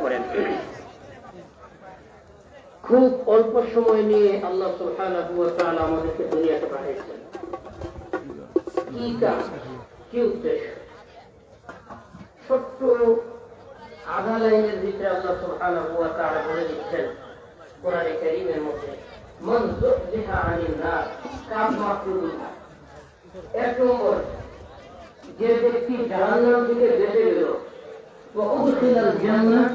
করেন। খুব অল্প সময় নিয়ে আল্লাহ সুবহানাহু ওয়া তাআলা আমাদেরকে দুনিয়াতে পাঠিয়েছেন। কি কাজ, কি উদ্দেশ্য? ছোট্ট আধা লাইনের ভিতরে আল্লাহ সুবহানাহু ওয়া তাআলা বলে দিচ্ছেন কোরআনে কারীমের মধ্যে, মান যুহজিহা আনিন নার কামাকুলুহা। এক নম্বর, যে ব্যক্তি জাহান্নাম থেকে বেঁচে গেল, ওয়া উদখিলাল জান্নাহ,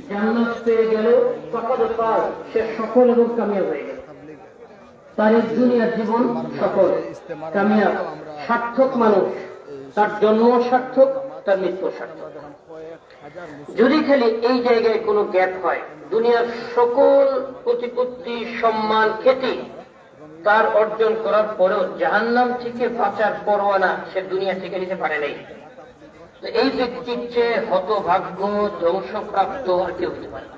জান্নাত পেয়ে গেল, ফাকাদ ফাজ, সে সফল এবং কামিয়াব হয়ে গেল। তার দুনিয়ার জীবন সফল, কামিয়াব, সার্থক মানুষ। তার জন্ম সার্থক, তার মৃত্যু সার্থক। যদি খালি এই জায়গায় কোনো গ্যাপ হয়, দুনিয়ার সকল প্রতিপত্তি, সম্মান, খ্যাতি তার অর্জন করার পরেও জাহান্নাম থেকে বাঁচার পরোয়ানা সে দুনিয়া থেকে নিতে পারে নাই, এই ব্যক্তির চেয়ে হতভাগ্য, ধ্বংসপ্রাপ্ত আর কেউ হতে পারে না।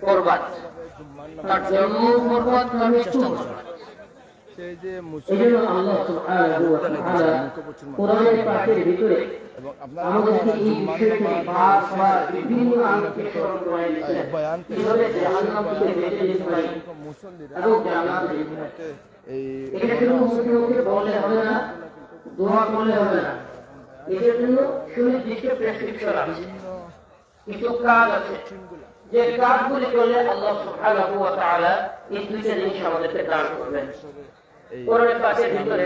বরবাদ, তার জন্ম বরবাদ, তার মৃত্যু বরবাদ। আল্লাহ সুবহানাহু ওয়া তাআলা কোরআনের পাকের ভিতরে আমাদেরকে এই বিষয়টি বারবার বিভিন্ন আয়াতে স্মরণ করায় দিয়েছেন, কিভাবে জাহান্নাম থেকে বেঁচে যেতে পারি এবং জান্নাতে যেতে পারি। এটা শুধু মুখে মুখে বললে হবে না, দোয়া করলে হবে না, এটার জন্য সুনির্দিষ্ট প্রেসক্রিপশন আছে, কিছু কাজ আছে, যে কাজগুলি করলে আল্লাহ সুবহানাহু ওয়া তাআলা এই দুইটা জিনিস আমাদেরকে দান করবেন। কোরআনের পাকের ভিতরে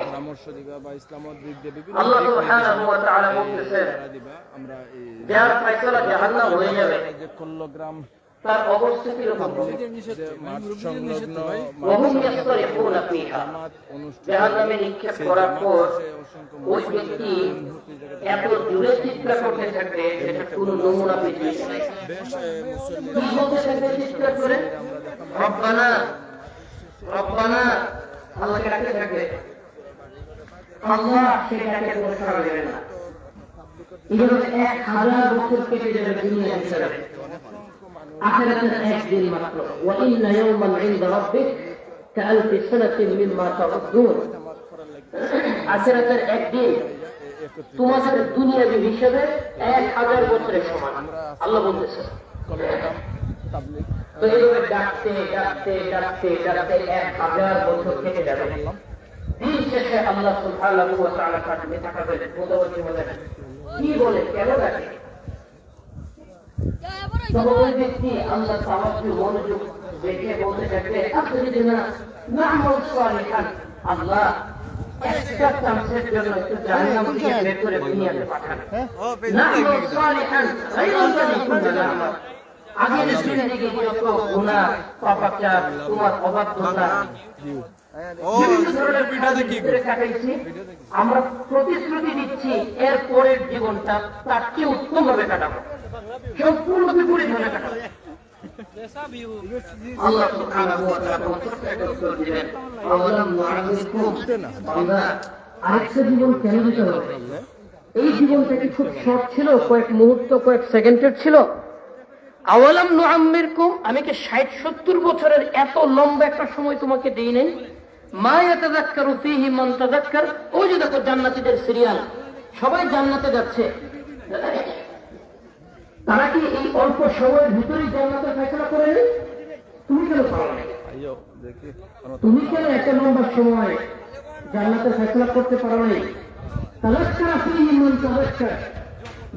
পরামর্শ দিবা বা ইসলামের দিক দিয়ে বিভিন্ন আল্লাহ সুবহানাহু ওয়া তাআলা বলতেছেন, আমরা যার ফয়সালা জাহান্নাম হয়ে যাবে, যে কিলোগ্রাম তার অবস্থা কি রকম হবে? জাহান্নামে নিক্ষেপ করার পর ওই ব্যক্তি এত জোরে চিৎকার করতে থাকবে, সেটা কোনো নমুনা পৃথিবীতে নাই। কি বলতে থাকবে চিৎকার করে? রব্বানা রব্বানা, আল্লাহকে ডাকতে থাকবে। আল্লাহ সেটাকে কোনো সাড়া দেবে না। এইভাবে 1000 বছর কেটে যাবে, দুনিয়া ছেড়ে যাবে। আখিরাতের একদিন মাত্র, ওয়া ইন্না ইয়াওমান ইনদা রাব্বিক কাআলফি সানাতিন মিম্মা তাউদ্দুন। আখিরাতের একদিন তোমাদের দুনিয়াবি হিসেবে 1000 বছরের সমান, আল্লাহ বলতেছে। তো এইভাবে ডাকতে ডাকতে ডাকতে ডাকতে 1000 বছর কেটে যাবে। দিন শেষে আল্লাহ সুবহানাহু ওয়া তাআলা কাছে তাকাবেন, বলতে বলেন, কি বলে, কেন ডাকে? তখন ওই ব্যক্তি আল্লাহ তাআলাকে মনোযোগ দেখে বলতে থাকবে, আখরিজনা না'মাল সালিহান, আল্লাহ একটা চান্সের জন্য একটু জাহান্নাম থেকে বের করে দুনিয়াতে পাঠান। না'মাল সালিহান গায়রা যালিকুম, আগের জিন্দেগি যত গুনাহ, পাপাচার, তোমার অবাধ্যতা, বিভিন্ন ধরনের ভিডিওতে কি করে কাটাইছি, আমরা প্রতিশ্রুতি দিচ্ছি এর পরের জীবনটা তার চেয়ে উত্তম ভাবে কাটাবো, সম্পূর্ণ বিপরীত ভাবে কাটাবো। আল্লাহ সুবহানাহু ওয়া তাআলা বলেন, আওয়ালাম নুআমিরকুম, বান্দা আরেকটা জীবন কেন দিতে হবে? এই জীবনটা কি খুব শর্ট ছিল? কয়েক মুহূর্ত, কয়েক সেকেন্ডের ছিল? আওয়ালাম নুআমিরকুম, আমি কি 60-70 বছরের এত লম্বা একটা সময় তোমাকে দেই নাই? মা ইয়াতাযাক্কারু ফীহি মান তাযাক্কার। ওই যে দেখো জান্নাতীদের সিরিয়াল, সবাই জান্নাতে যাচ্ছে, তারা কি এই অল্প সময়ের ভিতরেই জান্নাতের ফয়সালা করে নেই? তুমি কেন পারো না? তুমি কেন এত লম্বা সময় জান্নাতের ফয়সালা করতে পারো নাই? তাযাক্কারা ফীহি মান তাযাক্কার,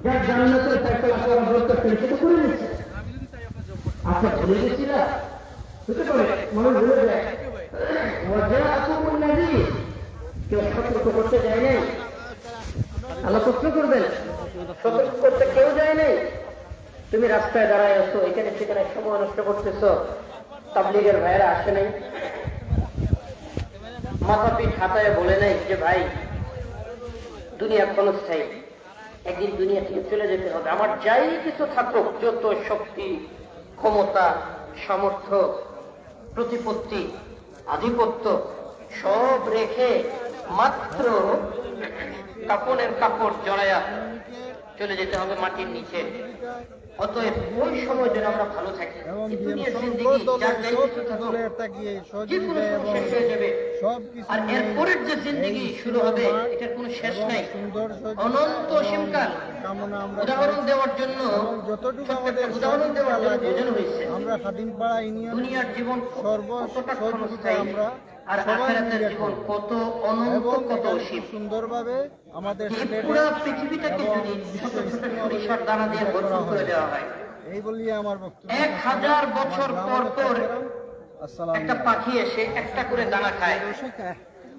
যার জান্নাতের ফয়সালা করা দরকার ছিল সেটা করে নিচ্ছে। আচ্ছা, ভুলে গেছিলা? হতে পারে মনে ভুলে যায়। কেউ সতর্ক করতে যায় নাই? আল্লাহ প্রশ্ন করবেন, সতর্ক করতে কেউ যায় নাই? তুমি রাস্তায় দাঁড়ায় আছো, এখানে সেখানে সময় নষ্ট করতেছ, তাবলীগের ভাইয়েরা আসে নাই, মাথা পিঠ হাতায় বলে নাই যে ভাই দুনিয়া ক্ষণস্থায়ী, একদিন দুনিয়া থেকে চলে যেতে হবে, আমার যাই কিছু থাকুক, যত শক্তি, ক্ষমতা, সামর্থ্য, প্রতিপত্তি, আধিপত্য সব রেখে মাত্র কাপড়ের কাপড় জড়ায়া চলে যেতে হবে মাটির নিচে। অতএব ওই সময় যেন আমরা ভালো থাকি। দুনিয়ার জিন্দেগি যার যাই কিছু থাকুক, যে কোনো সময় শেষ হয়ে যাবে, আর এরপরের যে জিন্দেগি শুরু হবে এটার কোনো শেষ নাই, অনন্ত অসীমকাল। কামনা আমরা উদাহরণ দেওয়ার জন্য এবং যতটুকু আমাদের উদাহরণ দেওয়ার জন্য বোঝানো হয়েছে আমরা খাদিমপাড়া ইউনিয়ন দুনিয়ার জীবন কতটা সর্বসহযোগিতা ক্ষণস্থায়ী আমরা আর সবাই আখিরাতের মিলে জীবন করব। কত অনন্ত এবং কত এখানে অসীম। খুব সুন্দরভাবে আমাদের এই সিলেটে পুরো পৃথিবীটাকে এবং যদি ছোট বিশ্ব ছোট ইজতেমা সরিষার দানা দিয়ে ভরপুর করে দেওয়া হয়, এই বলিয়ে আমার বক্তব্য 1000 বছর পর পর আসসালামু একটা পাখি এসে একটা করে দানা খায়,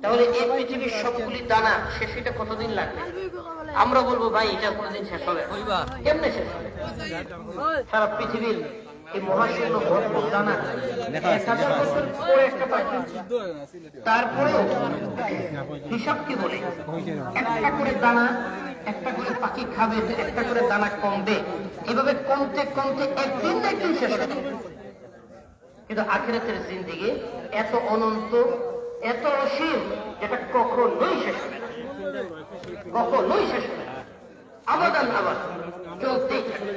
তাহলে এই পৃথিবীর সবগুলি দানা শেষ হইতে কতদিন লাগবে? আমরা বলবো ভাই এটা কোনদিন শেষ হবে, কেমনে শেষ হবে? সারা পৃথিবীর এই মহাশূন্য ভরপুর দানা 1000 বছর পরে একটা পাখি, তারপরেও হিসাব কি বলে একটা করে দানা, একটা করে পাখি খাবে, একটা করে দানা কমবে, এভাবে কমতে কমতে একদিন না একদিন শেষ হবে। কিন্তু আখিরাতের জিন্দেগি এত অনন্ত, এত অসীম, যেটা কখনোই শেষ হবে না, কখনোই শেষ হবে না, আবাদান আবাদ চলতেই থাকবে।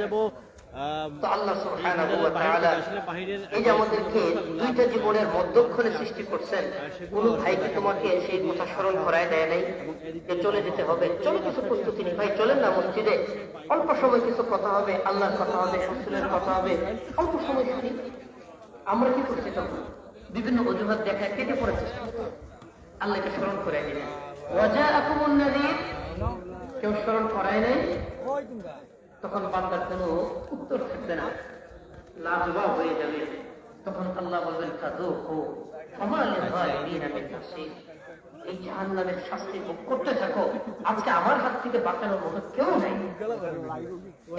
তো আল্লাহ সুবহানাহু ওয়া তাআলা এই যে আমাদেরকে দুইটা জীবনের মধ্যক্ষণে সৃষ্টি করছেন, কোন ভাইকে তোমাকে সেই কথা স্মরণ করায় দেয় নাই যে চলে যেতে হবে? চলো কিছু প্রস্তুতি নিই ভাই, চলেন না মসজিদে, অল্প সময় কিছু কথা হবে, আল্লাহর কথা হবে, রাসূলের কথা হবে, অল্প সময় শুনি। আমরা কি করছি তখন? বিভিন্ন অজুহাত দেখা কেটে পড়েছে, আল্লাহকে স্মরণ করে দিলেন। ওয়াজাআকুমুন নাযীর, কেউ স্মরণ করায় নাই, তখন বান্দার কোনো উত্তর থাকবে না, লাজবাব হয়ে যাবে। তখন আল্লাহ বলবেন ফাযুকু ফামা লিয-যালিমিনা মিন নাসীর, এই জাহান্নামের শাস্তি ভোগ করতে থাকো, আজকে আমার হাত থেকে বাঁচানোর মতো কেউ নাই।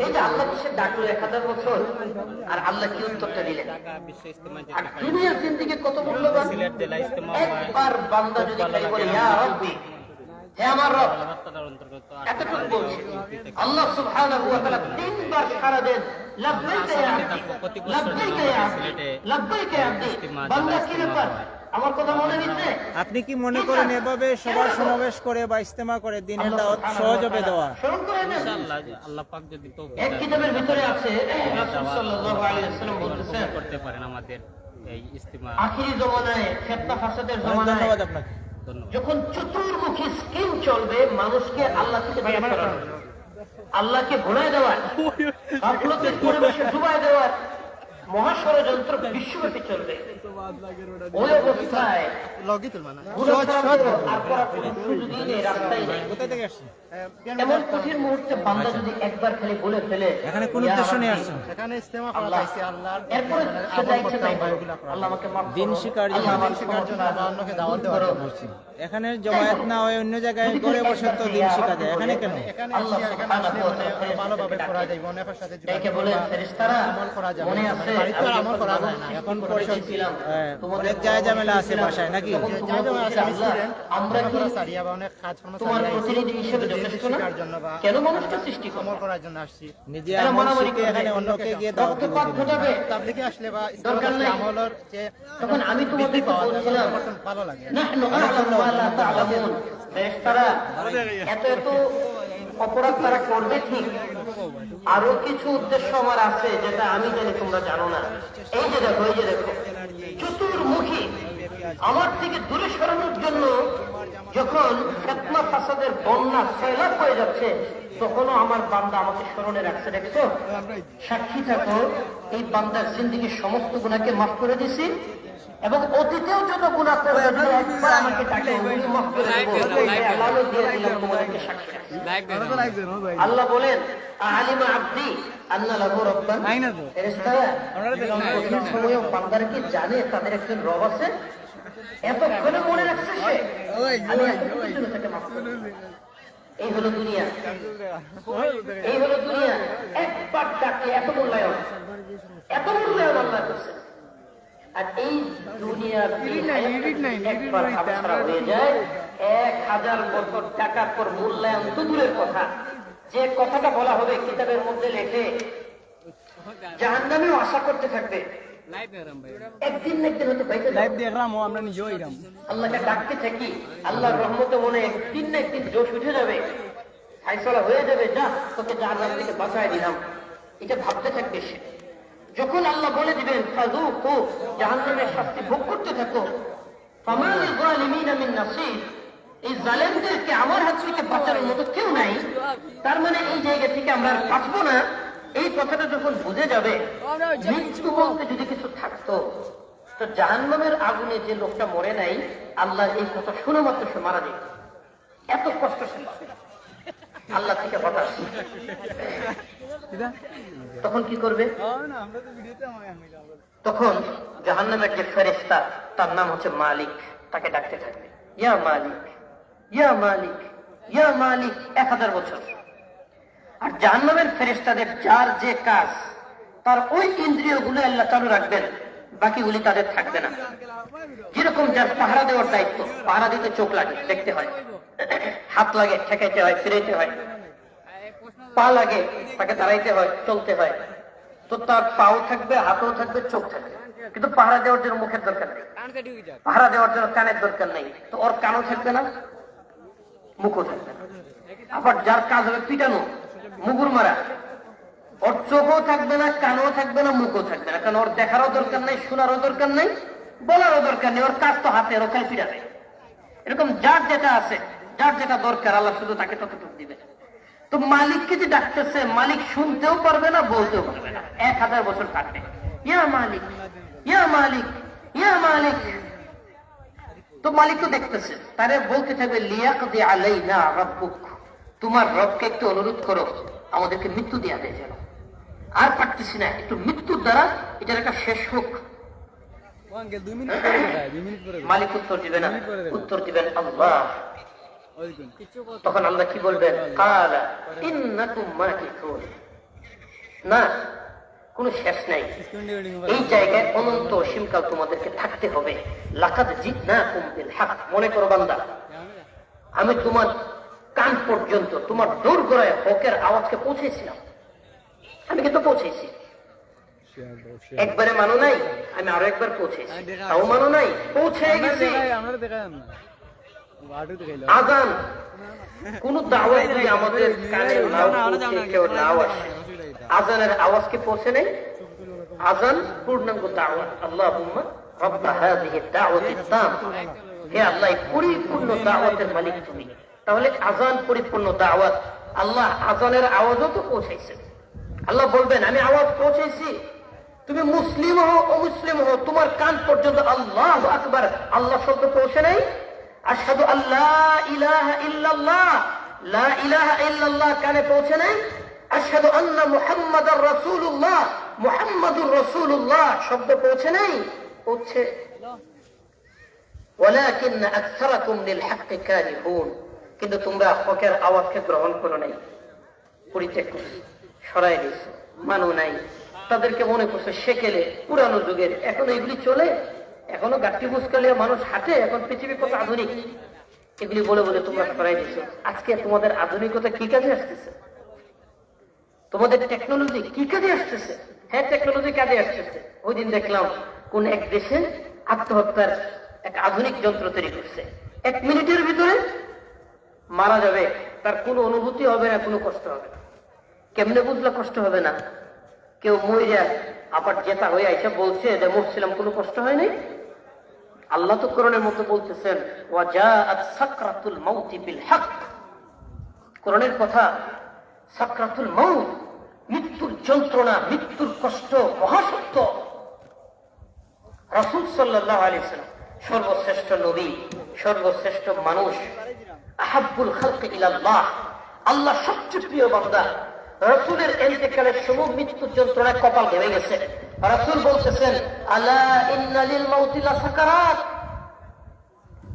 এই যে আল্লাহ সে ডাকলো 1000 বছর, আর আল্লাহ কি উত্তরটা দিলেন? আর দুনিয়ার জিন্দেগি কত মূল্যবান। একবার বান্দা যদি খালি বলে ইয়া রাব্বি, হে আমার রব, এতটুকু বলছে আল্লাহ সুবহানাহু ওয়া তাআলা 3 বার সারা দেন লাব্বাইকা ইয়া আব্দি, লাব্বাইকা ইয়া আব্দি, লাব্বাইকা ইয়া আব্দি। বান্দা কি ব্যাপার, আমার কথা মনে নিচ্ছে? আপনি কি মনে করেন এভাবে সবার সমাবেশ করে বা ইজতেমা করে দিনের দাওয়াত সহজ হবে দেওয়া? স্মরণ করে নেন। ইনশাআল্লাহ আল্লাহ পাক যদি তৌফিক এক কিতাবের ভিতরে আছে, রাসূল সাল্লাল্লাহু আলাইহি ওয়াসাল্লাম বলতেছেন করতে পারেন আমাদের এই ইজতিমা। আখিরি জমানায়, ফিতনা ফাসাদের জমানায়, ধন্যবাদ আপনাকে। ধন্যবাদ। যখন চতুর্মুখী স্কিম চলবে মানুষকে আল্লাহ থেকে বের করানো, আল্লাহকে ভুলায় দেওয়ার, গাফলতের পরিবেশে ডুবায় দেওয়ার মহাষড়যন্ত্র বিশ্বব্যাপী চলবে, ওই অবস্থায় এমন কঠিন মুহূর্তে বান্দা যদি একবার খালি বলে ফেলে এখানে কোন উদ্দেশ্য নিয়ে আসছেন? এখানে ইজতেমা করা হয়েছে আল্লাহর এরপরে সে যা ইচ্ছে তাই বলে, আল্লাহ আমাকে মাফ করো, দিন শিকার জন্য, আল্লাহ আমার দিন শিকার জন্য সমস্যা অন্যকে দাওয়াত দেওয়ার জন্য বলছি। এখানে জমায়েত না হয়ে অন্য জায়গায় ঘরে বসে তো দিন শিখা যায়, এখানে কেন? এখানে আল্লাহ আসলে এখানে আসলে অনেক ভালোভাবে করা যায়, অনেকের সাথে একে বলেন ফেরেশতারা, আমল করা যাবে, মনে আছে বাড়িতে আর আমল করা যায় না। এখন পরিচিত অনেক জায়গা ঝামেলা আছে বাসায় নাকি? আমরা কি সারিয়া বা অনেক কাজ কর্ম তোমার সারিয়া প্রতিনিধি হিসেবে যথেষ্ট না? শিকার জন্য বা কেন মানুষকে সৃষ্টি করো? আমল করার জন্য আসছি। নিজে আমল শিখে এখানে অন্যকে গিয়ে দাওয়াত দিতে রক্তপাত ঘটাবে, তাবলীগে আসলে বা দরকার ইসলামের নাই। আমলের যে তখন আমি তোমাদেরকে বলছিলাম ভালো লাগে। নাহনু আ'লামু মা লা তা'লামুন, ফেরেশতারা এত এত অপরাধ তারা করবে ঠিক, আরো কিছু উদ্দেশ্য আমার আছে যেটা আমি জানি তোমরা জানো না। এই যে দেখো, এই যে দেখো, চতুর্মুখী আমার থেকে দূরে সরানোর জন্য যখন ফিতনা ফাসাদের বন্যা সয়লাব হয়ে যাচ্ছে, তখনও আমার বান্দা আমাকে স্মরণে রাখছে। দেখছো, সাক্ষী থাকো, এই বান্দার জিন্দেগির সমস্ত গুনাহকে মাফ করে দিছি, এবং অতীতেও যত গুনাহ করেছে যদি একবার আমাকে ডাকে ওগুলো মাফ করে দেব। আল্লাহও দিয়ে দিলাম তোমাদেরকে সাক্ষী রাখছি। আল্লাহ বলেন আলিমা আব্দি আন্না লাহু রাব্বান, ফেরেশতারা কঠিন সময়েও বান্দারা কি জানে তাদের একজন রব আছে? এতক্ষণে মনে রাখছে সে, আমি এতটুকুর জন্য তাকে মাফ করে দেব। এই হলো দুনিয়া, এই হলো দুনিয়া। একবার ডাকলে এত মূল্যায়ন, এত মূল্যায়ন আল্লাহ করছে। আর এই দুনিয়ার একবার হাতছাড়া হয়ে যায়, 1000 বছর টাকার পর মূল্যায়ন তো দূরের কথা, যে কথাটা বলা হবে কিতাবের মধ্যে লেখে জাহান্নামেও আশা করতে থাকবে একদিন না একদিন হয়তো বাইতে যাবো। আল্লাহকে ডাকতে থাকি, আল্লাহর রহমতে মনে একদিন না একদিন জোশ উঠে যাবে, ফায়সালা হয়ে যাবে, যা তোকে জাহান্নাম থেকে বাঁচায় দিলাম, এটা ভাবতে থাকবে সে। যখন আল্লাহ বলে দিবেন ফাযুকু, জাহান্নামের শাস্তি ভোগ করতে থাকো, ফামা লিয-যালিমিনা মিন নাসীর, এই জালেমদেরকে আমার হাত থেকে বাঁচানোর মতো কেউ নাই, তার মানে এই জায়গা থেকে আমরা আর বাঁচবো না, এই কথাটা যখন বুঝে যাবে, মৃত্যু বলতে যদি কিছু থাকতো তো জাহান্নামের আগুনে যে লোকটা মরে নাই, আল্লাহ এই কথা শুনে মাত্র সে মারা যেত। এত কষ্ট সে পাবে। আল্লাহ থেকে হতাশ। তখন কি করবে? তখন জাহান্নামের যে ফেরেশতা, তার নাম হচ্ছে মালিক, তাকে ডাকতে থাকবে, ইয়া মালিক, ইয়া মালিক, ইয়া মালিক, 1000 বছর। আর জাহান্নামের ফেরেশতাদের যার যে কাজ, তার ওই ইন্দ্রিয়গুলো আল্লাহ চালু রাখবেন, বাকিগুলি তাদের থাকবে না। যেরকম যার পাহারা দেওয়ার দায়িত্ব, পাহারা দিতে চোখ লাগে, দেখতে হয়, হাত লাগে, ঠেকাইতে হয়, ফিরাইতে হয়, পা লাগে, তাকে দাঁড়াইতে হয়, চলতে হয়, তো তার পাও থাকবে, হাতও থাকবে, চোখ থাকবে, কিন্তু পাহারা দেওয়ার জন্য মুখের দরকার নেই, পাহারা দেওয়ার জন্য কানের দরকার নেই, তো ওর কানও থাকবে না, মুখও থাকবে না। আবার যার কাজ হবে পিটানো, মুগুর মারা, ওর চোখও থাকবে না, কানও থাকবে না, মুখও থাকবে না, কারণ ওর দেখারও দরকার নেই, শোনারও দরকার নেই, বলারও দরকার নেই, ওর কাজ তো হাতের, ওখানে পিটাবে। এরকম যার যেটা আছে, যার যেটা দরকার, আল্লাহ শুধু তাকে ততটুকু দিবে। তো মালিককে যে ডাকতেছে, মালিক শুনতেও পারবে না, বলতেও পারবে না, 1000 বছর কাটবে, ইয়া মালিক, ইয়া মালিক, ইয়া মালিক। তো মালিক তো দেখতেছে, তারে বলতে থাকবে, লিয়াকদি আলাইনা রাব্বুক, তোমার রবকে একটু অনুরোধ করো, আমাদেরকে মৃত্যু দেয়া দেয় যেন, আর পারতেছি না, একটু মৃত্যুর দ্বারা এটার একটা শেষ হোক। মালিক উত্তর দিবে না, উত্তর দিবেন আল্লাহ। তখন আল্লাহ কি বলবেন? কালা ইন্নাকুম মাকিসুন, না, কোনো শেষ নাই, এই জায়গায় অনন্ত অসীমকাল তোমাদেরকে থাকতে হবে। লাকাদ জিতনাকুম বিল হক, মনে করো বান্দা, আমি তোমার কান পর্যন্ত, তোমার দোরগোড়ায় হকের আওয়াজকে পৌঁছেছিলাম, আমি কিন্তু পৌঁছেছি। একবারে মানো নাই, আমি আরো একবার পৌঁছেছি, তাও মানো নাই, পৌঁছে গেছি। আজান, কোন দাওয়াত যদি আমাদের কানে নাও পৌঁছে, কেউ নাও আসে, আজানের আওয়াজ কি পৌঁছে নেই? আজান পূর্ণাঙ্গ দাওয়াত। আল্লাহুম্মা রাব্বা হাযিহি দাওয়াতিত তাম্মা, হে আল্লাহ, পরিপূর্ণ দাওয়াতের মালিক তুমি। তাহলে আজান পরিপূর্ণ দাওয়াত, আল্লাহ আজানের আওয়াজও তো পৌঁছাইছে। আল্লাহ বলবেন, আমি আওয়াজ পৌঁছেছি, তুমি মুসলিম হও অমুসলিম হও, তোমার কান পর্যন্ত আল্লাহু আকবার, আল্লাহ শব্দ পৌঁছে নাই। আশহাদু আল্লাহ ইলাহা ইল্লাল্লাহ, লা ইলাহা ইল্লাল্লাহ কানে পৌঁছে নাই। আশহাদু আন্না মুহাম্মাদার রাসূলুল্লাহ, মুহাম্মাদুর রাসূলুল্লাহ শব্দ পৌঁছে নাই, পৌঁছে। ওয়ালাকিন্না আকসারাকুম লিল হাক্কি কারিহুন, কিন্তু তোমরা হকের আওয়াজকে গ্রহণ করো নাই, পরিত্যাগ করছো, সরাই দিয়েছো, মানো নাই। তাদেরকে মনে করছো সেকেলে, পুরানো যুগের, এখন এগুলি চলে, এখনো গাঠি মুসকালিয়া মানুষ হাঁটে, এখন পৃথিবী কত আধুনিক, এগুলি বলে বলে তোমরা সরাই দিছো। আজকে তোমাদের আধুনিকতা কি কাজে আসতেছে? তোমাদের টেকনোলজি কি কাজে আসতেছে? হ্যাঁ, টেকনোলজি কাজে আসতেছে। ওই দিন দেখলাম কোন এক দেশে আত্মহত্যার এক আধুনিক যন্ত্র তৈরি করছে, 1 মিনিটের ভিতরে মারা যাবে, তার কোনো অনুভূতি হবে না, কোনো কষ্ট হবে না। কেমনে বুঝলে কষ্ট হবে না? কেউ মরিয়া আবার জেতা হয়ে আইসা বলছে যে মরছিলাম, কোনো কষ্ট হয় নাই। আল্লাহ তো কোরআনের মধ্যে বলতেছেন, ওয়াজাআত সাকরাতুল মাউতি বিল হক, কোরআনের কথা, সাকরাতুল মাউত, মৃত্যুর যন্ত্রণা, মৃত্যুর কষ্ট মহাসত্য। রাসূল সাল্লাল্লাহু আলাইহি ওয়াসাল্লাম সর্বশ্রেষ্ঠ নবী, সর্বশ্রেষ্ঠ মানুষ, আহাব্বুল খালকি ইলাল্লাহ, আল্লাহ সবচেয়ে প্রিয় বান্দা। রাসূলের ইন্তেকালের সময় মৃত্যুর যন্ত্রণায় কপাল ধরে গেছে। রাসূল বলতেছেন, আলা ইন্না লিল মাউতি লাসাকারাত,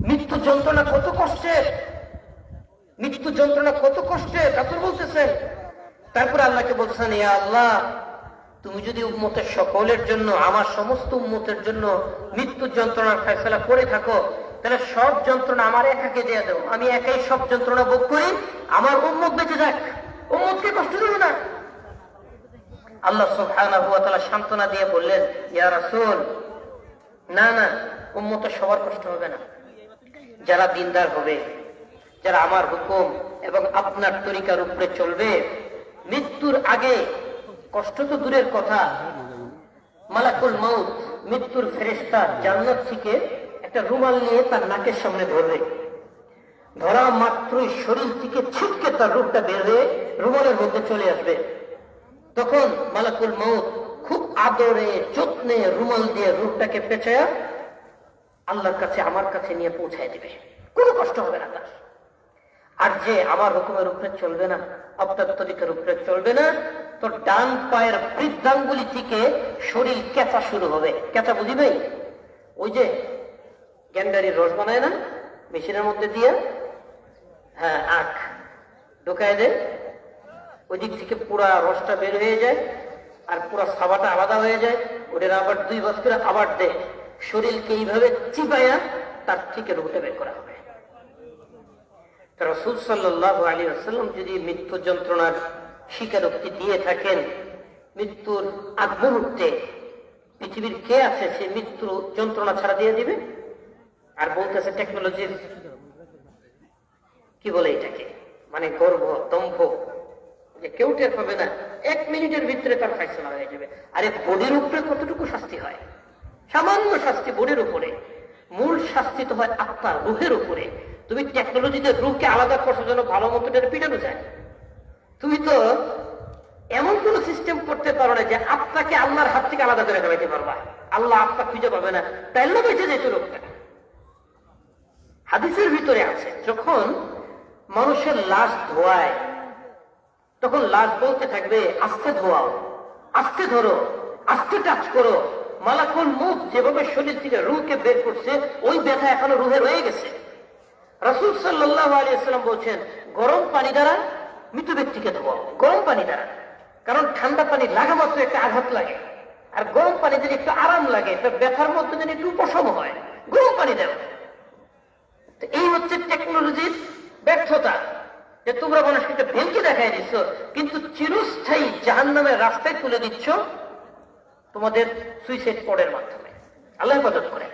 মৃত্যু যন্ত্রণা কত কষ্টের, মৃত্যু যন্ত্রণা কত কষ্টের, রাসূল বলতেছেন। তারপরে আল্লাহকে বলতেছেন, ইয়া আল্লাহ, তুমি যদি উম্মতের সকলের জন্য, আমার সমস্ত উম্মতের জন্য মৃত্যু যন্ত্রণার ফয়সালা করে থাকো, তাহলে সব যন্ত্রণা আমার একাকে দিয়ে দাও, আমি একাই সব যন্ত্রণা ভোগ করি, আমার উম্মত বেঁচে যাক, উম্মতকে কষ্ট দেব না। আল্লাহ সুবহানাহু ওয়া তাআলা সান্ত্বনা দিয়ে বললেন, ইয়া রাসূল, না না, উম্মতের সবার কষ্ট হবে না। যারা দিনদার হবে, যারা আমার হুকুম এবং আপনার তরিকার উপরে চলবে, মৃত্যুর আগে কষ্ট তো দূরের কথা, মালাকুল মউত, মৃত্যুর ফেরেশতা জান্নাত থেকে একটা রুমাল নিয়ে তার নাকের সামনে ধরবে, ধরা মাত্রই শরীর থেকে ছিটকে তার রূপটা বের হয়ে রুমালের মধ্যে চলে আসবে। তখন মালাকুল মউত খুব আদরে যত্নে রুমাল দিয়ে রূপটাকে পেঁচায়া আল্লাহর কাছে আমার কাছে নিয়ে পৌঁছায় দিবে, কোনো কষ্ট হবে না তার। আর যে আমার হুকুমের উপরে চলবে না, আপনার তরিকার উপরে চলবে না, তো ডান পায়ের বৃদ্ধাঙ্গুলি থেকে শরীর কেঁচা শুরু হবে। কেঁচা বুঝিবে? ওই যে গ্যান্ডারির রস বানায় না মেশিনের মধ্যে দিয়ে, হ্যাঁ, আখ ঢোকায় দেয়, ওই দিক থেকে পুরা রসটা বের হয়ে যায় আর পুরা সাবাটা আলাদা হয়ে যায়। ওটার আবার 2 বছর করে আবার দেয়, শরীরকে এইভাবে চিপাইয়া তার থেকে রুটে বের করা হবে। রাসূল সাল্লাল্লাহু আলাইহি ওয়াসাল্লাম যদি মৃত্যু যন্ত্রণার স্বীকারোক্তি দিয়ে থাকেন, মৃত্যুর আগ মুহূর্তে পৃথিবীর কে আছে সে মৃত্যু যন্ত্রণা ছাড়া দিয়ে দিবে? আর বলতেছে টেকনোলজির কি বলে এটাকে, মানে গর্ব দম্ভ, যে কেউ টের পাবে না, 1 মিনিটের ভিতরে তার ফাইসলা হয়ে যাবে। আরে বডির উপরে কতটুকু শাস্তি হয়? সামান্য শাস্তি বডির উপরে, মূল শাস্তি তো হয় আত্মার রুহের উপরে। তুমি টেকনোলজিতে রুহকে আলাদা করছো জন্য ভালো মতো পিটানো যায়। তুমি তো এমন কোন সিস্টেম করতে পারো না যে আত্মাকে আল্লাহর হাত থেকে আলাদা করে ফেলাইতে পারবা। আল্লাহ আত্মা খুঁজে পাবে না, তাইলে বেঁচে যেত লোকটা। হাদিসের ভিতরে আছে, যখন মানুষের লাশ ধোয়ায় তখন লাশ বলতে থাকবে, আস্তে ধোয়াও, আস্তে ধরো, আস্তে টাচ করো। মালাকুল মউত যেভাবে শরীর থেকে রুহকে বের করছে, ওই ব্যথা এখনো রুহে রয়ে গেছে। রাসূল সাল্লাল্লাহু আলাইহি ওয়াসাল্লাম বলছেন, গরম পানি দ্বারা মৃত ব্যক্তিকে ধোয়াও, গরম পানি দ্বারা। কারণ ঠান্ডা পানি লাগা মাত্র একটা আঘাত লাগে, আর গরম পানি যদি একটু আরাম লাগে, তার ব্যথার মধ্যে যদি একটু উপশম হয়, গরম পানি দেও। এই হচ্ছে টেকনোলজির ব্যর্থতা, যে তোমরা মানুষকে ভেঙে দেখাই দিচ্ছ, কিন্তু চিরস্থায়ী জাহান্নামের রাস্তায় তুলে দিচ্ছ তোমাদের সুইসাইড কোডের মাধ্যমে। আল্লাহ হেফাজত করে।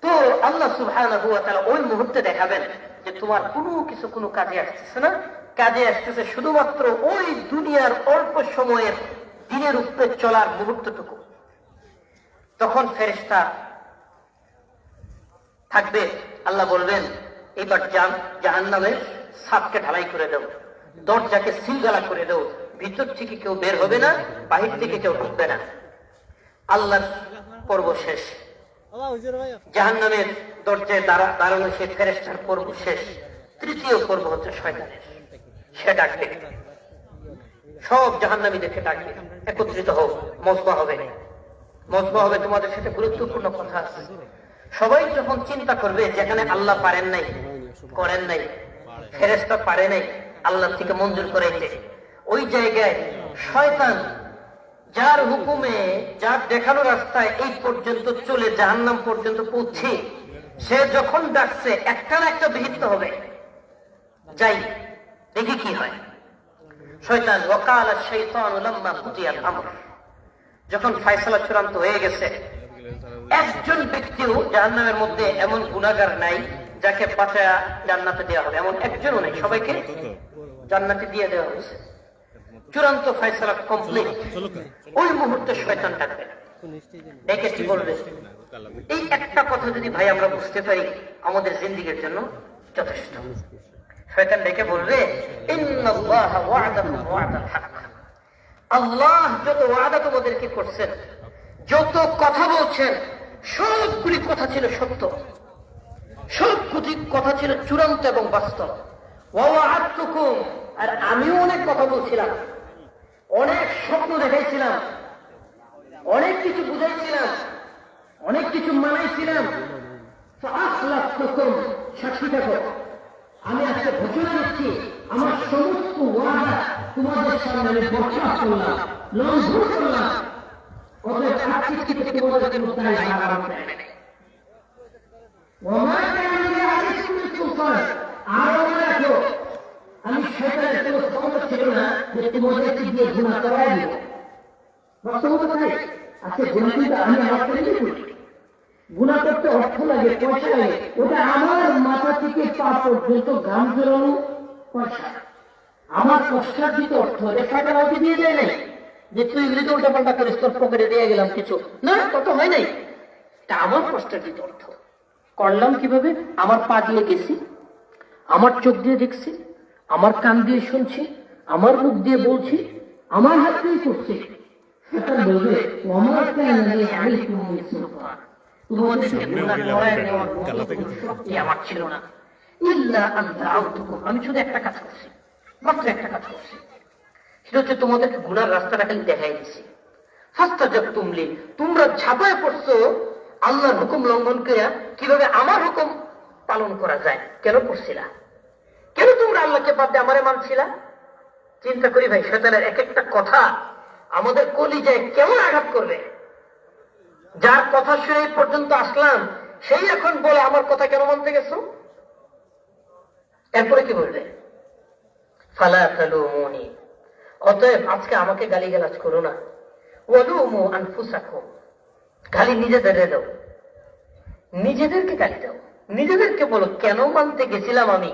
তো আল্লাহ সুবহানাহু ওয়া তাআলা ওই মুহূর্তে দেখাবেন যে তোমার কোনো কিছু কোনো কাজে আসতেছে না, কাজে আসতেছে শুধুমাত্র ওই দুনিয়ার অল্প সময়ের দিনের উপরে চলার মুহূর্তটুকু। তখন ফেরেশতা থাকবে, আল্লাহ বলবেন, এবার জাহান্নামের ছাদকে ঢালাই করে দাও, দরজাকে সিলগালা করে দাও, ভিতর থেকে কেউ বের হবে না, বাহির থেকে কেউ ঢুকবে না। আল্লাহর পর্ব শেষ, জাহান্নামের দরজায় দাঁড়ানো সে ফেরেশতার পর্ব শেষ। তৃতীয় পর্ব হচ্ছে শয়তানের। সে ডাকবে, সব জাহান্নামীদেরকে ডাকবে, একত্রিত হোক, মজমা হবে। মজমা হবে, তোমাদের সাথে গুরুত্বপূর্ণ কথা আছে। সবাই যখন চিন্তা করবে যেখানে আল্লাহ পারেন নাই, করেন নাই, ফেরেশতা পারে নাই আল্লাহ থেকে মঞ্জুর করাইতে, ওই জায়গায় শয়তান যার হুকুমে, যার দেখানো রাস্তায় এই পর্যন্ত চলে জাহান্নাম পর্যন্ত পৌঁছে, সে যখন ডাকছে একটা না একটা বিহিত হবে, যাই দেখি কি হয়। শয়তান ওয়াকাল আশ-শাইতানু লাম্মা কুদিয়াল আমর, যখন ফয়সালা চূড়ান্ত হয়ে গেছে, একজন ব্যক্তিও জাহান্নামের মধ্যে এমন গুনাহগার নাই যাকে বাঁচায়া জান্নাতে দেওয়া হবে, এমন একজনও নেই, সবাইকে জান্নাতে দিয়ে দেওয়া হয়েছে। চূড়ান্ত ফয়সালা কমপ্লিট। ওই মুহূর্তে শয়তান ডাকবে, ডেকে কি বলবে? এই একটা কথা যদি ভাই আমরা বুঝতে পারি, আমাদের জিন্দেগীর জন্য যথেষ্ট। শয়তান ডেকে বলবে, ইন্নাল্লাহা ওয়া'দাকুম ওয়া'দাল হক, আল্লাহ যত ওয়াদা তোমাদেরকে করছেন, যত কথা বলছেন, সবগুলি কথা ছিল সত্য, সবগুলি কথা ছিল চূড়ান্ত এবং বাস্তব। ওয়া ওয়া'আদতুকুম, আর আমিও অনেক কথা বলছিলাম, অনেক স্বপ্ন দেখাইছিলাম, অনেক কিছু বুঝাইছিলাম, অনেক কিছু মানাইছিলাম। সাক্ষী থাকো, আমি আজকে ঘোষণা দিচ্ছি, আমার সমস্ত ওয়াদা তোমাদের সামনে আমি বর্ষা করলাম, লঙ্ঘন করলাম। অতএব আজকে থেকে তোমাদের কোনো দায় ভার হবে না। আরো মনে রাখো, আমি শয়তানের কোনো ক্ষমতা ছিল না যে তোমাদেরকে দিয়ে গুনাহ করাই দিব। বাস্তবতা তাই, আজকে গুনাহ কিন্তু আমি আমার থেকে করি। গুনাহ করতে অর্থ লাগে, পয়সা লাগে, ওটা আমার মাথা থেকে পা পর্যন্ত গাম জড়ানো পয়সা, আমার কষ্টার্জিত অর্থ। রেখাটা আমাকে দিয়ে দেয় নাই যে তুই এগুলিতে উল্টা পাল্টা করে স্তর পকেটে দিয়ে গেলাম কিছু, না, কত হয় নাই, এটা আমার কষ্টার্জিত অর্থ। করলাম কিভাবে? আমার পা দিয়ে গেছি, আমার চোখ দিয়ে দেখছি, আমার কান দিয়ে শুনছি, আমার মুখ দিয়ে বলছি, আমার হাত দিয়ে করছি। শয়তান বলবে ওমা কানা লি আলাইকুম মিন সুলতান, তোমাদেরকে গুনাহ করায় দেওয়ার মতো কোনো শক্তি আমার ছিল না। ইল্লা আন দাউতুকুম, আমি শুধু একটা কাজ করছি, মাত্র একটা কাজ করছি, সেটা হচ্ছে তোমাদেরকে গুনার রাস্তাটা খালি দেখাই দিছি। ফাস্তাজাবতুম লি, তোমরা ঝাঁপায় পড়ছো আল্লাহর হুকুম লঙ্ঘন করে কিভাবে আমার হুকুম পালন করা যায়। কেন করছিলা? কেন তোমরা আল্লাহকে বাদ দিয়ে আমারে মানছিলা? চিন্তা করি ভাই, শয়তানের এক একটা কথা আমাদের কলিজায় কেমন আঘাত করবে। যার কথা শুনে এই পর্যন্ত আসলাম, সেই এখন বলে আমার কথা কেন মানতে গেছো? এরপরে কি বলবে? ফালা তালুমুনি, অতএব আজকে আমাকে গালিগালাজ করো না। ওয়ালুমু আনফুসাকুম, গালি নিজেদের দাও, নিজেদেরকে গালি দাও, নিজেদেরকে বলো কেন মানতে গেছিলাম আমি,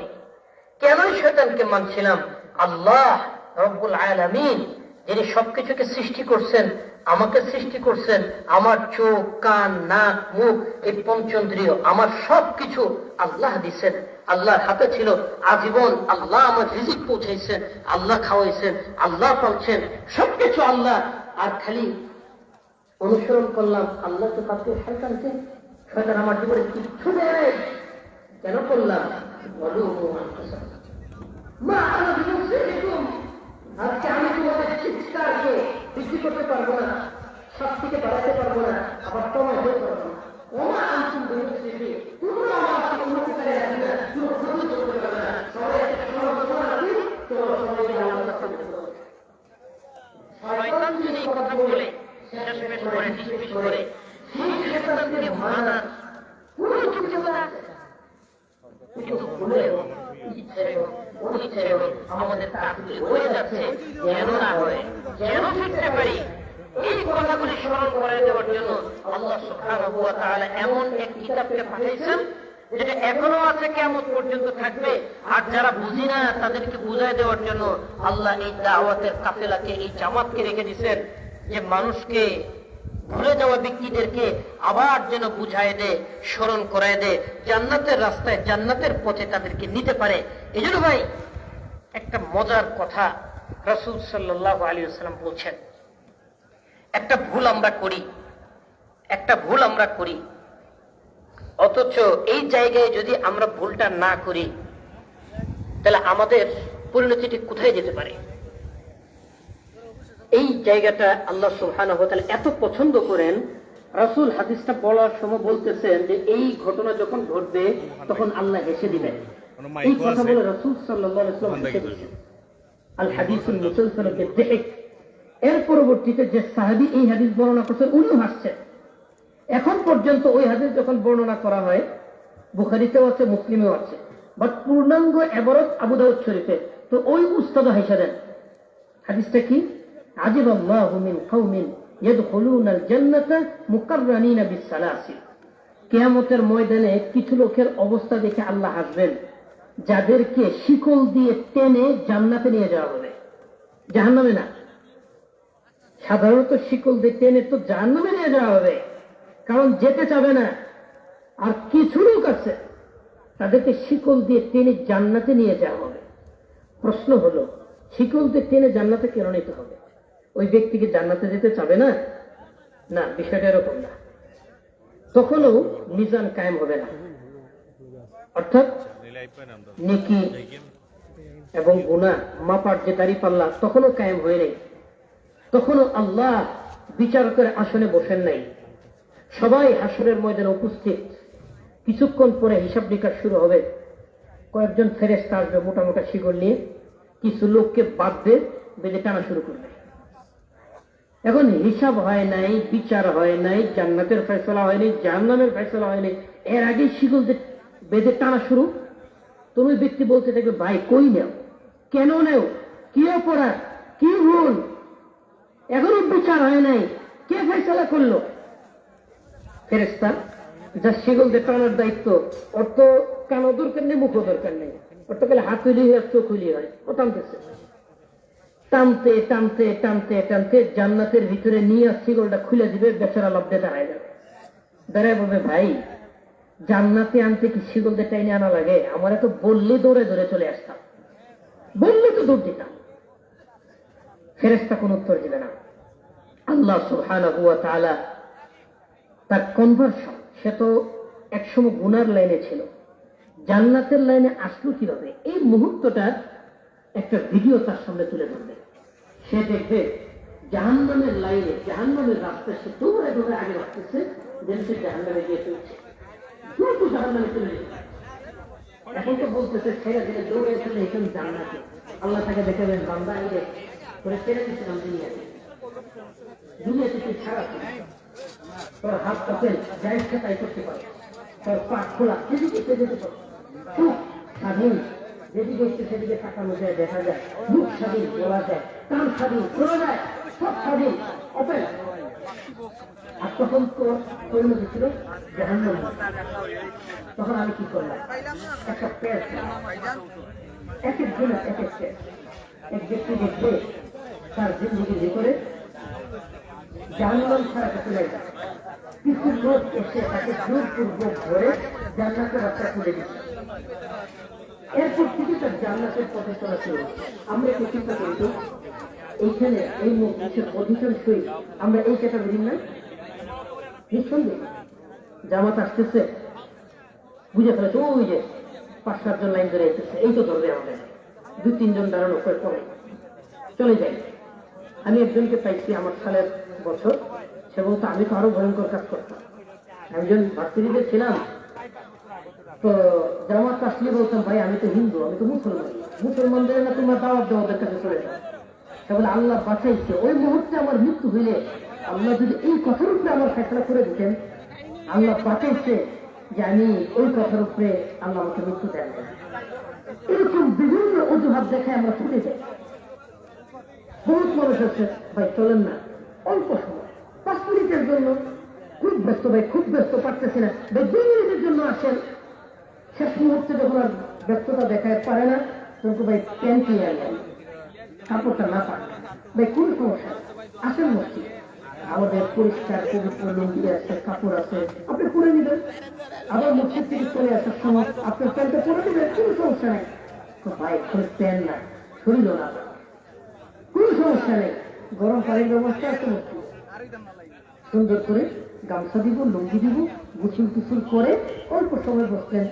কেন শয়তানকে মানছিলাম। আল্লাহ রব্বুল আলামিন, যিনি সবকিছুকে সৃষ্টি করছেন, আমাকে সৃষ্টি করছেন, আমার চোখ, কান, নাক, মুখ, এই পঞ্চেন্দ্রিয়, আমার সবকিছু আল্লাহ দিচ্ছেন, আল্লাহর হাতে ছিল আজীবন। আল্লাহ আমার রিজিক পৌঁছাইছেন, আল্লাহ খাওয়াইছেন, আল্লাহ পাচ্ছেন, সবকিছু আল্লাহ। আর খালি অনুসরণ করলাম আল্লাহকে বাদ দিয়ে শয়তানকে। শয়তান আমার জীবনে কিচ্ছু নেই, কেন করলাম? আজকে আমি তোমাদের চিৎকারকে বৃদ্ধি করতে পারবো না, শক্তিকে বাড়াতে পারবো না, আবার কমাতে পারবো না। ওমা আনতুম বিমুসরিফিন, তোমরা আমার উন্নতিকারী আছি না, কোনো ক্ষতি করতে পারবে না। সবাই একটা সমালোচনা আছে, তোমরা সবাই আল্লাহর কাছে করবে। শয়তান যদি কথা বলে শেষমেশ করে নিষ্পিস করে, সেই শয়তানকে মানা পুরো যোগ্যতা আছে। কিন্তু ভুলেও ইচ্ছায় হোক অনিচ্ছায় হোক আমাদের কাজগুলি হয়ে যাচ্ছে, যেন না হয়, যেন ফিরতে পারি। এই কথাগুলি স্মরণ করে দেওয়ার জন্য আল্লাহ সুবহানাহু ওয়া তাআলা এমন এক কিতাবকে পাঠাইছেন, যেটা এখনো আছে, কিয়ামত পর্যন্ত থাকবে। আর যারা বুঝি না তাদেরকে বুঝাই দেওয়ার জন্য আল্লাহ এই দাওয়াতের কাফেলাকে, এই জামাতকে রেখে দিয়েছেন, যে মানুষকে, ভুলে যাওয়া ব্যক্তিদেরকে আবার যেন বুঝায় দেয়, স্মরণ করায় দেয়, জান্নাতের রাস্তায়, জান্নাতের পথে তাদেরকে নিতে পারে। এই জন্য ভাই, একটা মজার কথা রাসূল সাল্লাল্লাহু আলাইহি ওয়াসাল্লাম বলছেন, একটা ভুল আমরা করি, অথচ এই জায়গায় যদি আমরা ভুলটা না করি, তাহলে আমাদের পরিণতিটি কোথায় যেতে পারে? এই জায়গাটা আল্লাহ সুবহানাহু ওয়া তাআলা এত পছন্দ করেন, রাসূল হাদিসটা বলার সময় বলতেছেন যে এই ঘটনা যখন ঘটবে তখন আল্লাহ হেসে দিবেন। এই কথা বলে রাসূল সাল্লাল্লাহু আলাইহি ওয়াসাল্লাম হেসে দিয়েছেন। আল হাদিসুল মুসালসালু বিদ্দিক, এর পরবর্তীতে যে সাহাবী এই হাদিস বর্ণনা করছেন উনিও হাসছেন। এখন পর্যন্ত ওই হাদিস যখন বর্ণনা করা হয়, বুখারীতেও আছে, মুসলিমেও আছে, বাট পূর্ণাঙ্গ এবারত আবু দাউদ শরীফে, তো ওই উস্তাদ হেসে দেন। হাদিসটা কি? আজিবাল্লাহু মিন কওমিন ইয়াদখুলুনাল জান্নাতা মুকাররানিনা বিসসালাসিল, কিয়ামতের ময়দানে কিছু লোকের অবস্থা দেখে আল্লাহ হাসবেন, যাদেরকে শিকল দিয়ে টেনে জান্নাতে নিয়ে যাওয়া হবে, জাহান্নামে না। সাধারণত শিকল দিয়ে টেনে তো জাহান্নামে নিয়ে যাওয়া হবে, কারণ যেতে চাবে না। আর কিছু লোক আছে তাদেরকে শিকল দিয়ে টেনে জান্নাতে নিয়ে যাওয়া হবে। প্রশ্ন হলো, শিকল দিয়ে টেনে জান্নাতে কেন নিতে হবে? ওই ব্যক্তিকে জান্নাতে যেতে চাবে না? না, বিষয়টা এরকম না। তখনও মিজান কায়েম হবে না, অর্থাৎ নেকি এবং গুনাহ মাপার যে দাঁড়িপাল্লা তখনও কায়েম হয়ে নেই। তখনও আল্লাহ বিচারকের আসনে বসেন নাই। সবাই হাসরের ময়দানে উপস্থিত। কিছুক্ষণ পরে হিসাব নিকাশ শুরু হবে। কয়েকজন ফেরেশতা আসবে মোটা মোটা শিকল নিয়ে, কিছু লোককে বাঁধবে, বেঁধে টানা শুরু করবে। এখন হিসাব হয় নাই, বিচার হয় নাই, জান্নাতের ফয়সালা হয়নি, জাহান্নামের ফয়সালা হয়নি, এর আগে শিকল বেঁধে টানা শুরু। তুমি ব্যক্তি বলতে থাকবে, ভাই কই নেও, কেন নেও, কি অপরাধ, কি ভুল, এখনো বিচার হয় নাই, কে ফয়সালা করলো? ফেরেশতা যার শিকল দিয়ে টানার দায়িত্ব, ওর তো কানও দরকার নেই, মুখও দরকার নেই, ওর তো গেলে হাত হইলি হয়, চোখ হইলি হয়, ও টানতেছে। টানতে টানতে টানতে টানতে জান্নাতের ভিতরে নিয়ে শিকলটা খুলে দিবে, বেচারা লব্ধে দাঁড়ায় যাবে। দাঁড়ায় বলবে, ভাই জান্নাতে আনতে কি শিকলদের টাইনে আনা লাগে? আমার তো বললে দৌড়ে দৌড়ে চলে আসতাম, বললে তো দৌড় দিতাম। ফেরেশতা কোন উত্তর দিবে না। আল্লাহ সুবহানাহু ওয়া তাআলা তার কনভার্সন, সে তো একসময় গুনার লাইনে ছিল, জান্নাতের লাইনে আসলো কিভাবে, এই মুহূর্তটা একটা ভিডিও তার সামনে তুলে ধরবে। সে দেখবে জাহান্নামের লাইনে, জাহান্নামের রাস্তা সে দৌড়ে দৌড়ে আগে রাখতেছে, যেন সে জাহান্নামে গিয়ে চলছে, দ্রুত জাহান্নামে চলে যেতে। এখন তো বলতেছে ছেড়ে দিলে দৌড়ে চলে এখানে জান্নাতে। আল্লাহ তাকে দেখাবেন, বান্দা এই দেখ তোরে ছেড়ে দিচ্ছিলাম দুনিয়াতে, দুনিয়াতে তুই ছাড়া ছিল, তোর হাত পকেট যা ইচ্ছা তাই করতে পারে, তোর পা খোলা যেদিকে যেতে পারে, চোখ স্বাধীন, যেদিকে ইচ্ছে সেদিকে তাকানো যায়, দেখা যায়, মুখ স্বাধীন বলা যায়, কান স্বাধীন শোনা যায়, সব স্বাধীন ওপেন। আর তখন তো পরিণতি ছিল জাহান্নাম। তখন আমি কি করলাম, একটা পেজ, এক এক দিন এক এক পেজ, এক ব্যক্তি দেখবে তার জিন্দগির ভিতরে জাহান্নাম ছাড়া কিছু নেই। কিছু লোক এসে তাকে জোরপূর্বক ধরে জান্নাতের রাস্তা খুলে দিচ্ছে। এরপর থেকে তার জান্নাতের পথে চলা শুরু। আমরা কি চিন্তা করি তো এইখানে এই মসজিদের অধিকাংশই আমরা এই ক্যাটাগরি না, নিঃসন্দেহ জামাত আসতেছে বুঝে ফেলেছে, ওই যে 5-7 জন লাইন ধরে এসেছে, এই তো ধরবে আমাদের, 2-3 জন দাঁড়ানো করে চলে যায়। আমি একজনকে পাইছি আমার সালের বছর, সে বলতো আমি তো আরো ভয়ঙ্কর কাজ করতাম। একজন ভাতৃদের ছিলাম, তো জামাত আসলে বলতাম ভাই আমি তো হিন্দু, আমি তো মুসলমান, মুসলমানদের না তোমার দাওয়াত দেওয়া ওদের কাছে চলে যাও। সে বলে আল্লাহ বাঁচাইছে, ওই মুহূর্তে আমার মৃত্যু হইলে আল্লাহ যদি এই কথার উপরে আমার ফেসলা করে দিতেন, আল্লাহ বাঁচাইছে যে আমি ওই কথার উপরে আল্লাহ আমাকে মৃত্যু দেন না। এরকম বিভিন্ন অজুহাত দেখায় আমরা ছুটে যাই। বহুত মানুষ আছে ভাই চলেন না, অল্প সময় 5 মিনিটের জন্য, খুব ব্যস্ত ভাই, খুব ব্যস্ত, পারতেছি না ভাই, 2 মিনিটের জন্য আসেন। শেষ মুহূর্তে যখন আর ব্যস্ততা দেখায় পারে না, তখন ভাই প্যান্ট নিয়ে আনেন, কাপড়টা না পান ভাই, কোন সমস্যা, আসেন মসজিদ, আমাদের পরিষ্কার পবিত্র লুঙ্গি আছে, কাপড় আছে, আপনি পরে নেবেন। আবার মসজিদ থেকে চলে আসার সময় আপনার প্যান্টটা পরে নেবেন, কোনো সমস্যা নেই। তো ভাই প্যান্ট না, শরীরও না, কোন সমস্যা নেই, গরম পানির ব্যবস্থা আছে মসজিদ, সুন্দর করে গামছা দিব, লুঙ্গি দিব, গুছুল টুসুল করে অল্প সময় বসলেন,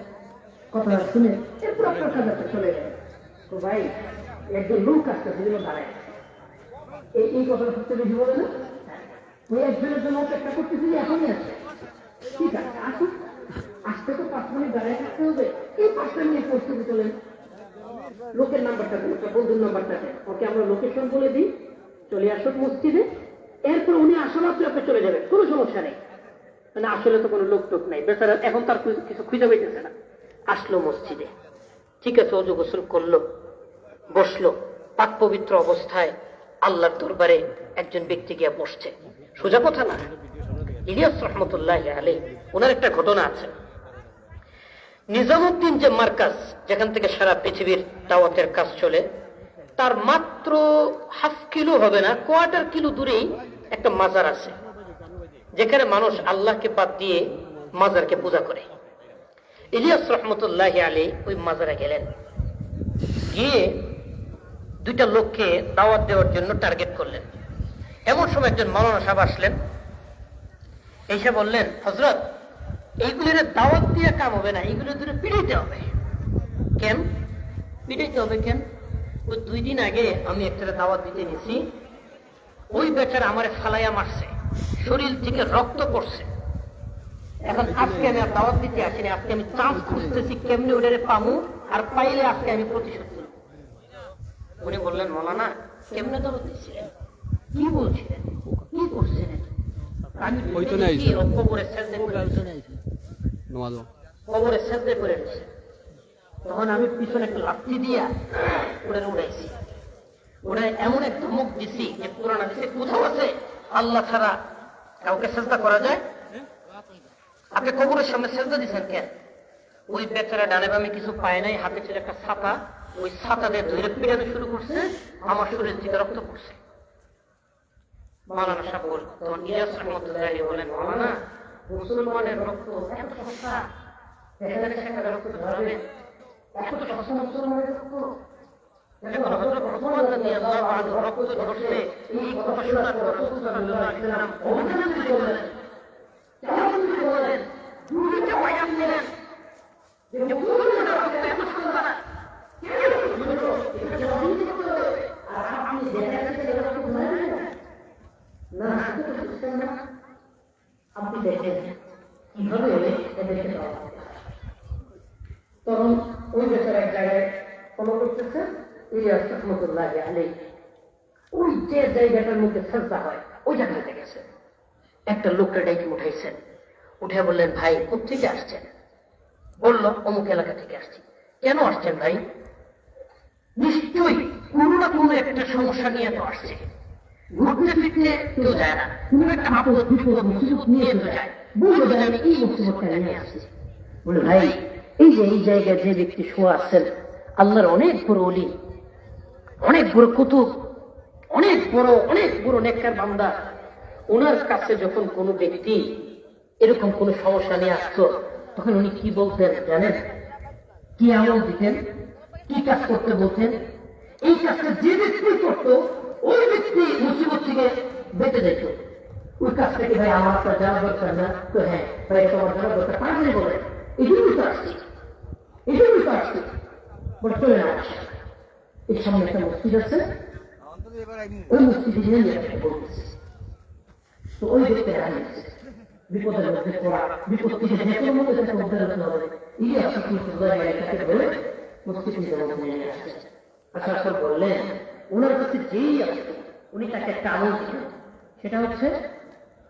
কথাটা শুনে এরপর আপনার কাছে চলে গেলেন। তো ভাই একজন লোক আসছে, সেগুলো দাঁড়ায়, এই কথাটা সবচেয়ে বেশি বলে না, ওই একজনের জন্য অপেক্ষা করতেছি, এখনই আছে, ঠিক আছে আসুন, আসতে তো 5 মিনিট দাঁড়ায় থাকতে হবে, এই 5 মিনিট প্রস্তুতি চলেন। লোকের নাম্বারটা দেন, বন্ধুর নাম্বারটা দেন, ওকে আমরা লোকেশন বলে দিই, চলে আসুন মসজিদে, এরপর উনি আসা মাত্র আপনি চলে যাবেন, কোনো সমস্যা নেই। মানে আসলে তো কোনো লোক টোক নাই, বেচারা এখন তার কিছু খুঁজে পেতেছে না। আসলো মসজিদে, ঠিক আছে, অজু গোসল করলো, বসলো, পাক পবিত্র অবস্থায় আল্লাহর দরবারে একজন ব্যক্তি গিয়ে বসছে। সোজা কথা না, ইলিয়াস রহমতুল্লাহ আলাইহি ওনার একটা ঘটনা আছে। নিজামউদ্দিন যে মার্কাজ, যেখান থেকে সারা পৃথিবীর দাওয়াতের কাজ চলে, তার মাত্র হাফ কিলো হবে না, 1/4 কিলো দূরেই একটা মাজার আছে, যেখানে মানুষ আল্লাহকে বাদ দিয়ে মাজারকে পূজা করে। ইলিয়াস রহমতুল্লাহ আলাইহি ওই মাজারে গেলেন, গিয়ে 2টা লোককে দাওয়াত দেওয়ার জন্য টার্গেট করলেন। এমন সময় একজন মাওলানা সাহেব আসলেন, এসে বললেন হযরত এইগুলির দাওয়াত দিয়ে কাম হবে না, এইগুলো ধরে পিটাইতে হবে। কেন পিটাইতে হবে কেন? ওই 2 দিন আগে আমি একটা দাওয়াত দিতে নিছি, ওই বেচারা আমারে ফালাইয়া মারছে, শরীর থেকে রক্ত পড়ছে। এখন আজকে আমি আর দাওয়াত দিতে আসিনি, আজকে আমি চান্স খুঁজতেছি কেমনি ওটারে পামু, আর পাইলে আজকে আমি প্রতিশোধ নেব। উনি বললেন মাওলানা কেমনে দাওয়াত দিচ্ছিলেন, কি বলছিলেন, কি করছিলেন? আমি কবরে সেজদা করে কবরে সেজদা করে দিয়েছি। তখন আমি পিছনে একটা লাঠি দিয়া ওটা উড়াইছি, ওটা এমন এক ধমক দিছি যে পুরানা দিছে কোথাও আছে আল্লাহ ছাড়া কাউকে সেজদা করা যায়? আপনি কবরের সামনে সেজদা দিচ্ছেন কেন? ওই বেচারা ডানে বামে কিছু পায় নাই, হাতে ছিল একটা ছাতা, ওই ছাতা দিয়ে ধরে পিটানো শুরু করছে, আমার শরীর থেকে রক্ত পড়ছে। মাওলানা সাহেব তখন ইলিয়াস রহমতুল্লাহ বলেন, মাওলানা মুসলমানের রক্ত এত সস্তা, এখানে সেখানে রক্ত ধরাবে এত সস্তা মুসলমানের রক্ত এখন হযরত ওসমান রাদিয়াল্লাহু আনহু রক্ত ধরছে এই কথা শোনার পর রাসূল সাল্লাল্লাহু আলাইহি ওয়াসাল্লাম অভিযান করলেন কেমন করলেন দুইটা বয়ান দিলেন যে মুসলমানরা রক্ত এত সস্তা না আর আপনি দেখেন রক্ত ধরেন না না আপনি দেখেন কিভাবে এদেরকে দেওয়া হয়। তখন ওই দেশের এক জায়গায় ফলো করতেছে ইলিয়াস রহমতুল্লাহ আলাইহি ওই যে জায়গাটার মধ্যে সাজদা হয় ওই জায়গাতে গেছে একটা লোকটা ডাইকে উঠাইছেন উঠে বললেন ভাই কোথেকে আসছেন বলল অমুক এলাকা থেকে আসছি কেন আসছেন ভাই নিশ্চয়ই কোনো না কোনো একটা সমস্যা নিয়ে তো আসছে ঘুরতে ফিরতে কেউ যায় না কোনো একটা আপদ বিপদ মুসিবত নিয়ে তো যায় বললো যে আমি এই মুসিবতটা নিয়ে আসছি বলে ভাই এই যে এই জায়গায় যে ব্যক্তি শোয়া আছেন আল্লাহর অনেক বড় ওলি অনেক বড় কুতুব অনেক বড় নেককার বান্দা ওনার কাছে যখন কোনো ব্যক্তি এরকম কোন সমস্যা নিয়ে আসতো তখন উনি কি বলতেন জানেন কি আমল দিতেন কি কাজ করতে বলতেন এই কাজটা যে ব্যক্তি করতো ওই ব্যক্তি মুসিবত থেকে বেঁচে যেত ওই কাজ থেকে ভাই আমার তো জানা দরকার না তো হ্যাঁ ভাই তোমার জানা দরকার পারলে বলে এই জন্যই তো আসছি বলে চলে না এর সামনে একটা মসজিদ আছে ওই মসজিদে নিয়ে বলতেছে তো ওই ব্যক্তি হারিয়েছে বিপদের মধ্যে পড়া বিপদ থেকে যে কোনো মধ্যে তাকে উদ্ধার হতে হবে ইলিয়াস রহমতুল্লাহ আলাইহি তাকে ধরে মসজিদে নিয়ে আসছে আসার পর বললেন ওনার কাছে যেই আসবে উনি তাকে একটা আমল দিলেন সেটা হচ্ছে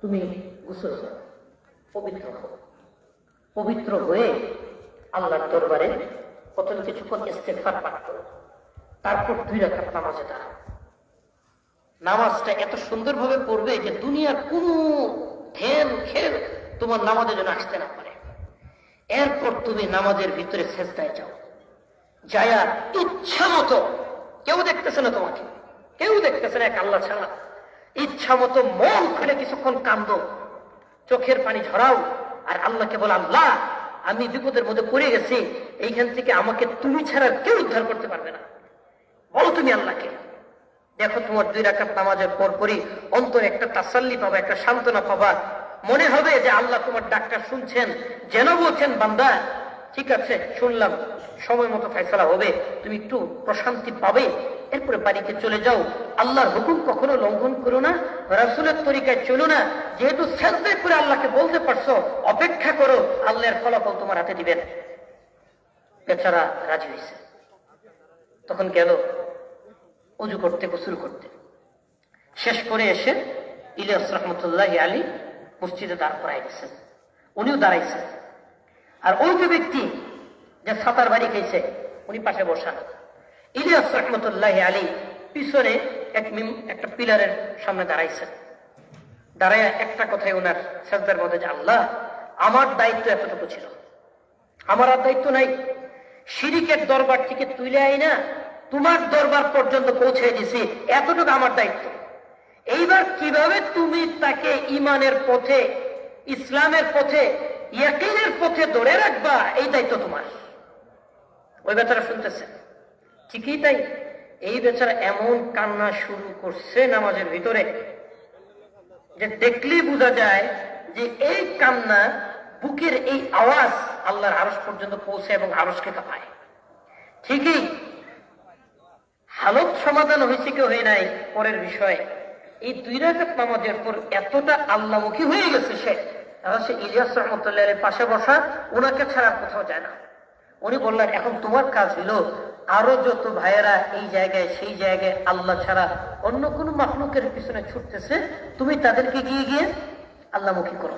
তুমি গোসল করো পবিত্র হয়ে আল্লাহর দরবারে প্রথমে কিছুক্ষণ ইস্তেগফার পাঠ করো তারপর 2 রাকাত নামাজে দাঁড়াও নামাজটা এত সুন্দরভাবে পড়বে যে দুনিয়ার কোনো ধ্যান খেল তোমার নামাজে যেন আসতে না পারে এরপর তুমি নামাজের ভিতরে সেজদায় যাও যায়া ইচ্ছা মতো কেউ দেখতেছে না তোমাকে কেউ দেখতেছে না এক আল্লাহ ছাড়া ইচ্ছা মতো মন খুলে কিছুক্ষণ কান্দো চোখের পানি ঝরাও আর আল্লাহকে বল আল্লাহ আমি বিপদের মধ্যে পড়ে গেছি এইখান থেকে আমাকে তুমি ছাড়া কেউ উদ্ধার করতে পারবে না বলো তুমি আল্লাহকে দেখো তোমার 2 রাকাত নামাজের পরপরই অন্তরে একটা তাসাল্লি পাবা একটা সান্ত্বনা পাবা মনে হবে যে আল্লাহ তোমার ডাকটা শুনছেন যেন বলছেন বান্দা ঠিক আছে শুনলাম সময় মতো ফয়সালা হবে তুমি একটু প্রশান্তি পাবে এরপরে বাড়িতে চলে যাও আল্লাহর হুকুম কখনো লঙ্ঘন করো না রাসূলের তরিকায় চলো না যেহেতু সেজদায় করে আল্লাহকে বলতে পারছো অপেক্ষা করো আল্লাহর ফলাফল তোমার হাতে দিবেন বেচারা রাজি হয়েছে তখন গেল ওযু করতে গোসল করতে শেষ করে এসে ইলিয়াস রহমতুল্লাহ আলাইহি মসজিদে দাঁড় করাই দিয়েছেন উনিও দাঁড়াইছেন আর ওই যে ব্যক্তি যে ছাতার বাড়ি খেয়েছে উনি পাশে বসা ইলিয়াস রহমতুল্লাহ আলাইহি পিছনে একটা পিলারের সামনে দাঁড়াইছেন দাঁড়ায় একটা কথাই ওনার সাজদার মধ্যে যে আল্লাহ আমার দায়িত্ব এতটুকু ছিল আমার আর দায়িত্ব নাই শিরিকের দরবার থেকে তুলে আই না তোমার দরবার পর্যন্ত পৌঁছে দিছি এতটুকু আমার দায়িত্ব এইবার কিভাবে তুমি তাকে ঈমানের পথে ইসলামের পথে ইয়াকিনের পথে ধরে রাখবা এই দায়িত্ব তোমার ওই বেচারা শুনতেছে ঠিকই তাই এই বেচারা এমন কান্না শুরু করছে নামাজের ভিতরে যে দেখলেই বোঝা যায় যে এই কান্না বুকের এই আওয়াজ আল্লাহর আরশ পর্যন্ত পৌঁছে এবং আরশকে কাঁপায় ঠিকই হালত সমাধান হয়েছে কেউ হয় নাই পরের বিষয় এই 2 রাকাত নামাজের পর এতটা আল্লাহমুখী হয়ে গেছে সে ইলিয়াস রহমতুল্লাহ আলাইহির পাশে বসা ওনাকে ছাড়া কোথাও যায় না উনি বললেন এখন তোমার কাজ হলো আরো যত ভাইয়েরা এই জায়গায় সেই জায়গায় আল্লাহ ছাড়া অন্য কোনো মাখলুকের পিছনে ছুটতেছে তুমি তাদেরকে গিয়ে আল্লাহমুখী করো